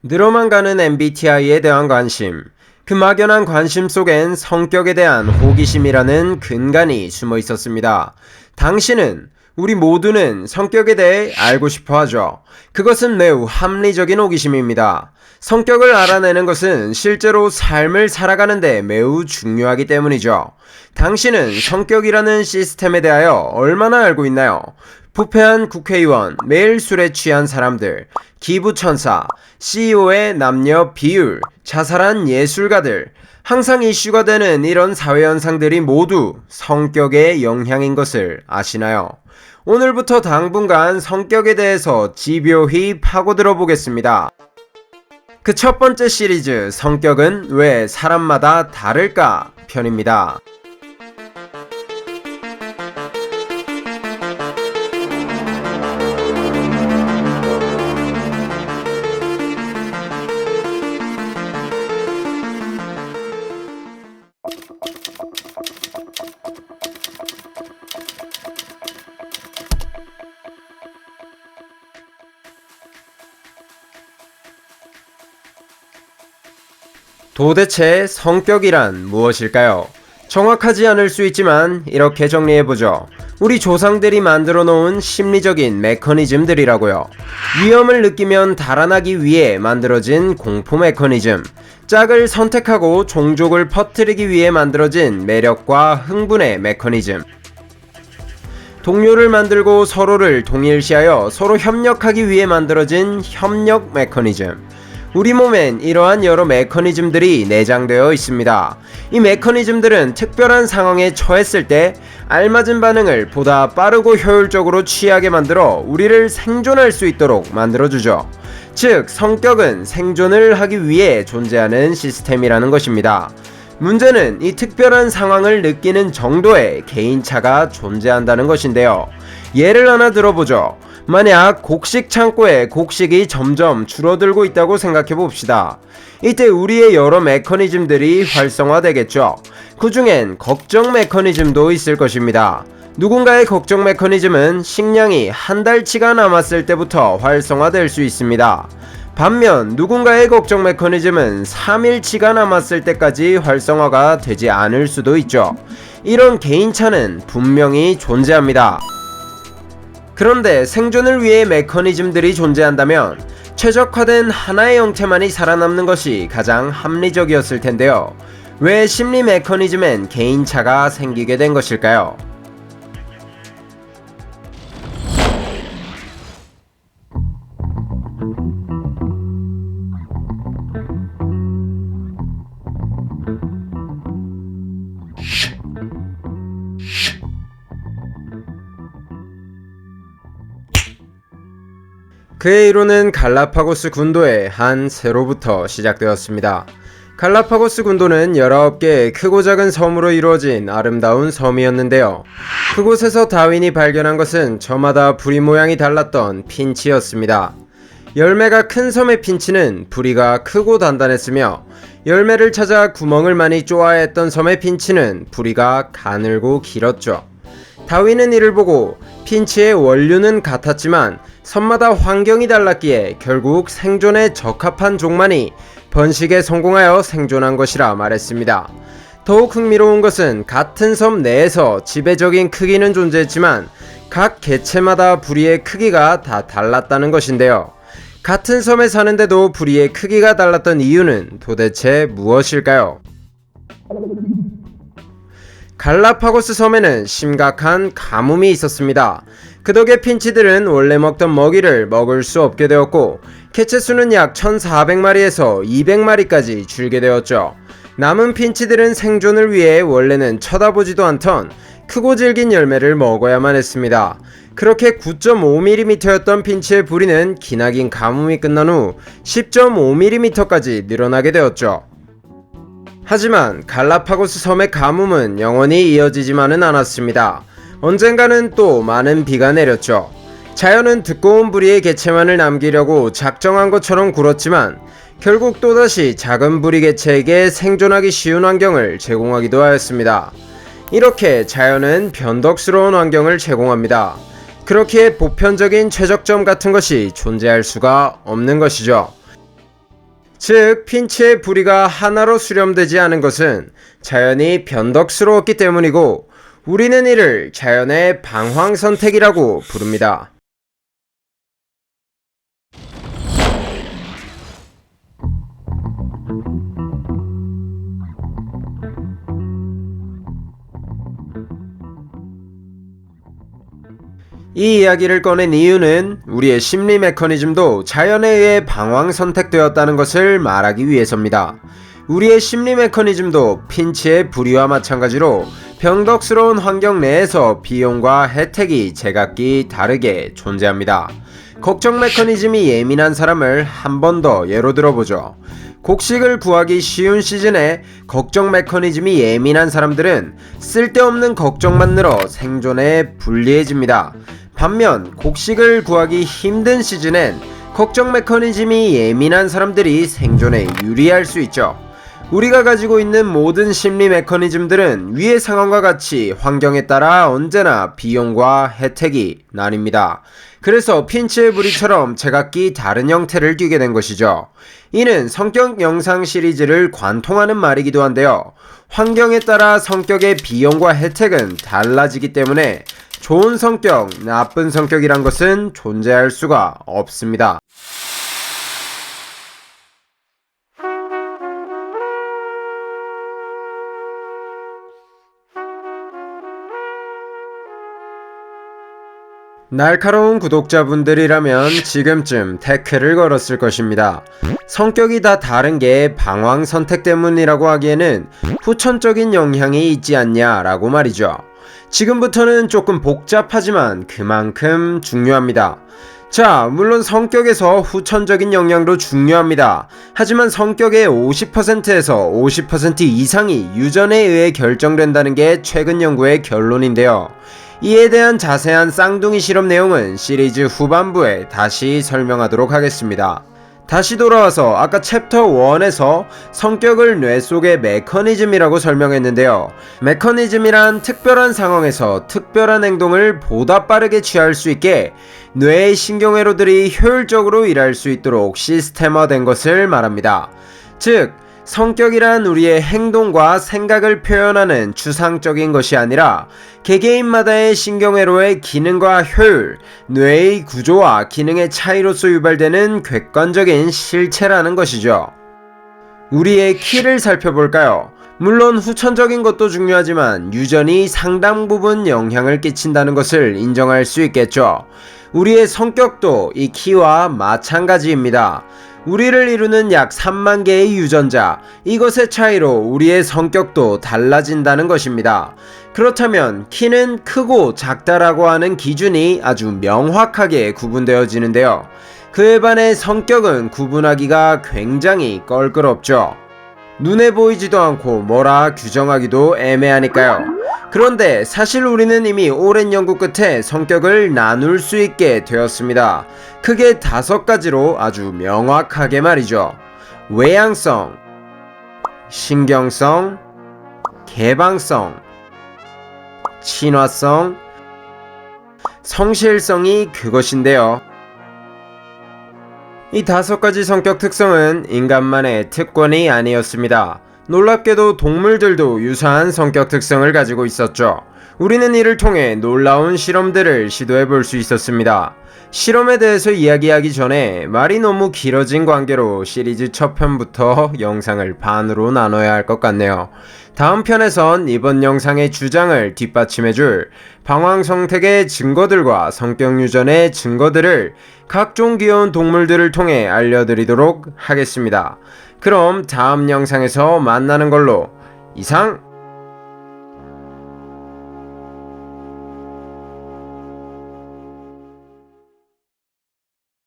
늘어만 가는 MBTI에 대한 관심. 그 막연한 관심 속엔 성격에 대한 호기심이라는 근간이 숨어 있었습니다. 당신은, 우리 모두는 성격에 대해 알고 싶어 하죠. 그것은 매우 합리적인 호기심입니다. 성격을 알아내는 것은 실제로 삶을 살아가는데 매우 중요하기 때문이죠. 당신은 성격이라는 시스템에 대하여 얼마나 알고 있나요? 부패한 국회의원, 매일 술에 취한 사람들, 기부천사, CEO의 남녀 비율, 자살한 예술가들, 항상 이슈가 되는 이런 사회현상들이 모두 성격의 영향인 것을 아시나요? 오늘부터 당분간 성격에 대해서 집요히 파고들어 보겠습니다. 그 첫 번째 시리즈, 성격은 왜 사람마다 다를까 편입니다. 도대체 성격이란 무엇일까요? 정확하지 않을 수 있지만 이렇게 정리해보죠. 우리 조상들이 만들어 놓은 심리적인 메커니즘들이라고요. 위험을 느끼면 달아나기 위해 만들어진 공포 메커니즘, 짝을 선택하고 종족을 퍼뜨리기 위해 만들어진 매력과 흥분의 메커니즘, 동료를 만들고 서로를 동일시하여 서로 협력하기 위해 만들어진 협력 메커니즘. 우리 몸엔 이러한 여러 메커니즘들이 내장되어 있습니다. 이 메커니즘들은 특별한 상황에 처했을 때 알맞은 반응을 보다 빠르고 효율적으로 취하게 만들어 우리를 생존할 수 있도록 만들어주죠. 즉, 성격은 생존을 하기 위해 존재하는 시스템이라는 것입니다. 문제는 이 특별한 상황을 느끼는 정도의 개인차가 존재한다는 것인데요. 예를 하나 들어보죠. 만약 곡식 창고에 곡식이 점점 줄어들고 있다고 생각해 봅시다. 이때 우리의 여러 메커니즘들이 활성화되겠죠. 그 중엔 걱정 메커니즘도 있을 것입니다. 누군가의 걱정 메커니즘은 식량이 한 달치가 남았을 때부터 활성화될 수 있습니다. 반면 누군가의 걱정 메커니즘은 3일치가 남았을 때까지 활성화가 되지 않을 수도 있죠. 이런 개인차는 분명히 존재합니다. 그런데 생존을 위해 메커니즘들이 존재한다면 최적화된 하나의 형태만이 살아남는 것이 가장 합리적이었을 텐데요. 왜 심리 메커니즘엔 개인차가 생기게 된 것일까요? 그의 이론은 갈라파고스 군도의 한 새로부터 시작되었습니다. 갈라파고스 군도는 19개의 크고 작은 섬으로 이루어진 아름다운 섬이었는데요. 그곳에서 다윈이 발견한 것은 저마다 부리 모양이 달랐던 핀치였습니다. 열매가 큰 섬의 핀치는 부리가 크고 단단했으며, 열매를 찾아 구멍을 많이 쪼아야 했던 섬의 핀치는 부리가 가늘고 길었죠. 다윈은 이를 보고 핀치의 원류는 같았지만 섬마다 환경이 달랐기에 결국 생존에 적합한 종만이 번식에 성공하여 생존한 것이라 말했습니다. 더욱 흥미로운 것은 같은 섬 내에서 지배적인 크기는 존재했지만 각 개체마다 부리의 크기가 다 달랐다는 것인데요. 같은 섬에 사는데도 부리의 크기가 달랐던 이유는 도대체 무엇일까요? 갈라파고스 섬에는 심각한 가뭄이 있었습니다. 그 덕에 핀치들은 원래 먹던 먹이를 먹을 수 없게 되었고, 개체 수는 약 1400마리에서 200마리까지 줄게 되었죠. 남은 핀치들은 생존을 위해 원래는 쳐다보지도 않던 크고 질긴 열매를 먹어야만 했습니다. 그렇게 9.5mm였던 핀치의 부리는 기나긴 가뭄이 끝난 후 10.5mm까지 늘어나게 되었죠. 하지만 갈라파고스 섬의 가뭄은 영원히 이어지지만은 않았습니다. 언젠가는 또 많은 비가 내렸죠. 자연은 두꺼운 부리의 개체만을 남기려고 작정한 것처럼 굴었지만 결국 또다시 작은 부리 개체에게 생존하기 쉬운 환경을 제공하기도 하였습니다. 이렇게 자연은 변덕스러운 환경을 제공합니다. 그렇기에 보편적인 최적점 같은 것이 존재할 수가 없는 것이죠. 즉 핀치의 부리가 하나로 수렴되지 않은 것은 자연이 변덕스러웠기 때문이고 우리는 이를 자연의 방황 선택이라고 부릅니다. 이 이야기를 꺼낸 이유는 우리의 심리 메커니즘도 자연에 의해 방황 선택되었다는 것을 말하기 위해서입니다. 우리의 심리 메커니즘도 핀치의 부리와 마찬가지로 변덕스러운 환경 내에서 비용과 혜택이 제각기 다르게 존재합니다. 걱정 메커니즘이 예민한 사람을 한 번 더 예로 들어보죠. 곡식을 구하기 쉬운 시즌에 걱정 메커니즘이 예민한 사람들은 쓸데없는 걱정만 늘어 생존에 불리해집니다. 반면 곡식을 구하기 힘든 시즌엔 걱정 메커니즘이 예민한 사람들이 생존에 유리할 수 있죠. 우리가 가지고 있는 모든 심리 메커니즘들은 위의 상황과 같이 환경에 따라 언제나 비용과 혜택이 나뉩니다. 그래서 핀치의 부리처럼 제각기 다른 형태를 띠게 된 것이죠. 이는 성격 영상 시리즈를 관통하는 말이기도 한데요. 환경에 따라 성격의 비용과 혜택은 달라지기 때문에 좋은 성격, 나쁜 성격이란 것은 존재할 수가 없습니다. 날카로운 구독자분들이라면 지금쯤 태클을 걸었을 것입니다. 성격이 다 다른 게 방황 선택 때문이라고 하기에는 후천적인 영향이 있지 않냐라고 말이죠. 지금부터는 조금 복잡하지만 그만큼 중요합니다. 자, 물론 성격에서 후천적인 영향도 중요합니다. 하지만 성격의 50%에서 50% 이상이 유전에 의해 결정된다는 게 최근 연구의 결론인데요. 이에 대한 자세한 쌍둥이 실험 내용은 시리즈 후반부에 다시 설명하도록 하겠습니다. 다시 돌아와서 아까 챕터 1에서 성격을 뇌 속의 메커니즘이라고 설명했는데요. 메커니즘이란 특별한 상황에서 특별한 행동을 보다 빠르게 취할 수 있게 뇌의 신경회로들이 효율적으로 일할 수 있도록 시스템화된 것을 말합니다. 즉, 성격이란 우리의 행동과 생각을 표현하는 추상적인 것이 아니라 개개인마다의 신경회로의 기능과 효율, 뇌의 구조와 기능의 차이로서 유발되는 객관적인 실체라는 것이죠. 우리의 키를 살펴볼까요? 물론 후천적인 것도 중요하지만 유전이 상당 부분 영향을 끼친다는 것을 인정할 수 있겠죠. 우리의 성격도 이 키와 마찬가지입니다. 우리를 이루는 약 3만 개의 유전자, 이것의 차이로 우리의 성격도 달라진다는 것입니다. 그렇다면 키는 크고 작다라고 하는 기준이 아주 명확하게 구분되어지는데요. 그에 반해 성격은 구분하기가 굉장히 껄끄럽죠. 눈에 보이지도 않고 뭐라 규정하기도 애매하니까요. 그런데 사실 우리는 이미 오랜 연구 끝에 성격을 나눌 수 있게 되었습니다. 크게 5가지로 아주 명확하게 말이죠. 외향성, 신경성, 개방성, 친화성, 성실성이 그것인데요. 이 5가지 성격 특성은 인간만의 특권이 아니었습니다. 놀랍게도 동물들도 유사한 성격 특성을 가지고 있었죠. 우리는 이를 통해 놀라운 실험들을 시도해 볼 수 있었습니다. 실험에 대해서 이야기하기 전에 말이 너무 길어진 관계로 시리즈 첫 편부터 영상을 반으로 나눠야 할 것 같네요. 다음 편에선 이번 영상의 주장을 뒷받침해줄 방황 선택의 증거들과 성격 유전의 증거들을 각종 귀여운 동물들을 통해 알려드리도록 하겠습니다. 그럼 다음 영상에서 만나는 걸로. 이상